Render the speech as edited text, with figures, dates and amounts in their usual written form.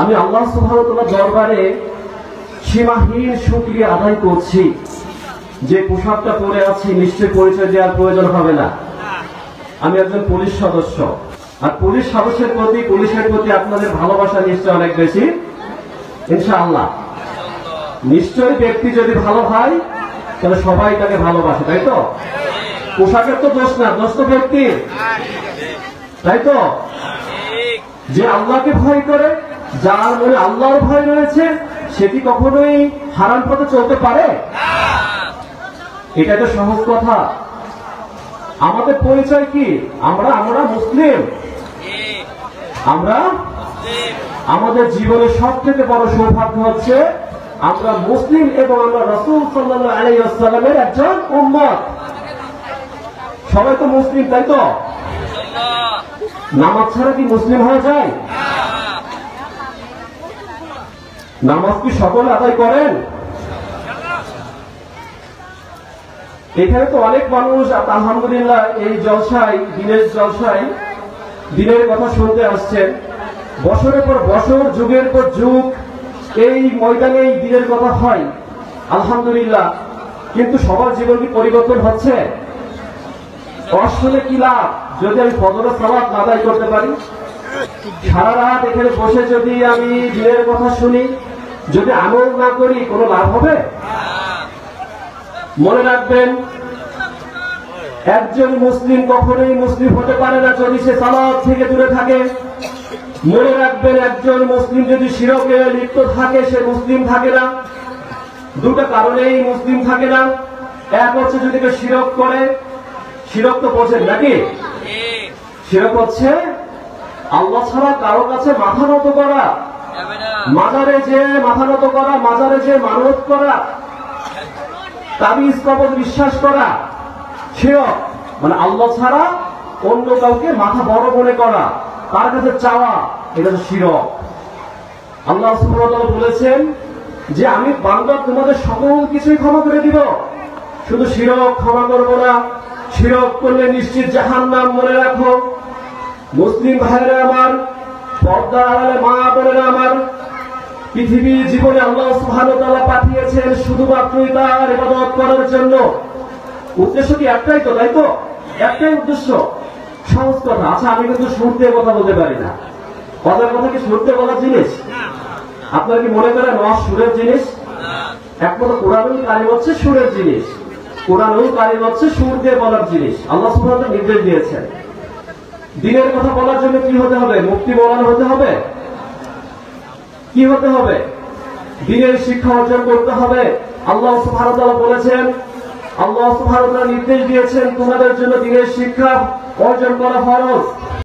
আমি আল্লাহ সুবহানাহু ওয়া তাআলার দরবারে সীমাহীন শুকরিয়া আদায় করছি যে পোশাকটা পরে আছি নিশ্চয় পরিচয় দেওয়ার প্রয়োজন হবে না। আমি একজন পুলিশ সদস্য, আর পুলিশ সদস্যের প্রতি পুলিশের প্রতি আপনাদের ভালোবাসা নিশ্চয় অনেক বেশি, ইনশাআল্লাহ। নিশ্চয়ই ব্যক্তি যদি ভালো হয় তাহলে সবাই তাকে ভালোবাসে, তাই তো? পোশাকের তো দোষ না, দোষ তো ব্যক্তির, তাই তো? যে আল্লাহকে ভয় করে, যার মনে আল্লাহর ভয় রয়েছে, সেটি কখনোই হারাম পথে চলতে পারে? এটা তো সহজ কথা। আমাদের পরিচয় কি? আমরা মুসলিম। আমরা আমাদের জীবনের সবথেকে বড় সৌভাগ্য হচ্ছে আমরা মুসলিম এবং আমরা রাসূল সাল্লাল্লাহু আলাইহি ওয়াসাল্লামের একজন উম্মত। সবাই তো মুসলিম, তাই তো? নামাজ ছাড়া কি মুসলিম হওয়া যায়? নামাজ কি সকলে আদায় করেন? এখানে তো অনেক মানুষ আলহামদুলিল্লাহ এই জলসায়, দিনের জলসায় দিনের কথা শুনতে আসছেন। বছরের পর বছর, যুগের পর যুগ এই ময়দানে এই দিনের কথা হয়, আলহামদুলিল্লাহ। কিন্তু সবার জীবন কি পরিবর্তন হচ্ছে? আসলে কি লাভ যদি আমি ফজরের সালাত আদায় করতে পারি? সারা রাত এখানে বসে যদি আমি দিনের কথা শুনি, যদি আমল না করি, কোনো লাভ হবে? মনে রাখবেন, একজন মুসলিম কখনোই মুসলিম হতে পারে না যদি সে সালাত থেকে দূরে থাকে। মনে রাখবেন, একজন মুসলিম যদি শিরকে লিপ্ত থাকে সে মুসলিম থাকে না। দুটো কারণেই মুসলিম থাকে না। এক হচ্ছে যদি কেউ শিরক করে, শিরক তো বোঝেন নাকি? শিরক হচ্ছে আল্লাহ ছাড়া কারো কাছে মাথা নত করা, মাজারে যে মাথা নত করা, মাজারে যে মানত করা, তাবিজ কবজ বিশ্বাস করা, শিরক মানে আল্লাহ ছাড়া অন্য কাউকে মাথা বড় মনে করা, তার কাছে চাওয়া, এটা তো শিরক। আল্লাহ সুবহানাহু ওয়া তাআলা বলেছেন যে আমি বান্দা তোমাদের সকল কিছুই ক্ষমা করে দিব, শুধু শিরক ক্ষমা করব না। শিরক করলে নিশ্চিত জাহান্নাম, মনে রাখো। মুসলিম ভাইরা আমার, পর্দার আড়ালে মা বোনেরা আমার, পৃথিবী জীবনে আল্লাহ সুবহানাহু ওয়া তাআলা পাঠিয়েছেন শুধুমাত্রই তার ইবাদত করার জন্য। উদ্দেশ্য কি একটাই তো, তাই তো? একটাই উদ্দেশ্য। সহজ কথা। আচ্ছা, আমি কিন্তু শুনতে কথা বলতে পারি না। কথার কথা কি শুনতে বলার জিনিস? আপনারা কি মনে করেন ওয়াজ সুরের জিনিস? একমাত্র কোরআনুল কারীম হচ্ছে সুরের জিনিস। কোরআনুল কারীম হচ্ছে সুর দিয়ে বলার জিনিস। আল্লাহ সুবহানাহু ওয়া তাআলা নির্দেশ দিয়েছেন। দিনের কথা বলার জন্য কি হতে হবে? মুফতি মাওলানা হতে হবে? কি হতে হবে? দিনের শিক্ষা অর্জন করতে হবে। আল্লাহ সুবহানাহু ওয়া তাআলা বলেছেন, আল্লাহ সুবহানাহু ওয়া তাআলা নির্দেশ দিয়েছেন তোমাদের জন্য দিনের শিক্ষা অর্জন করা ফরজ।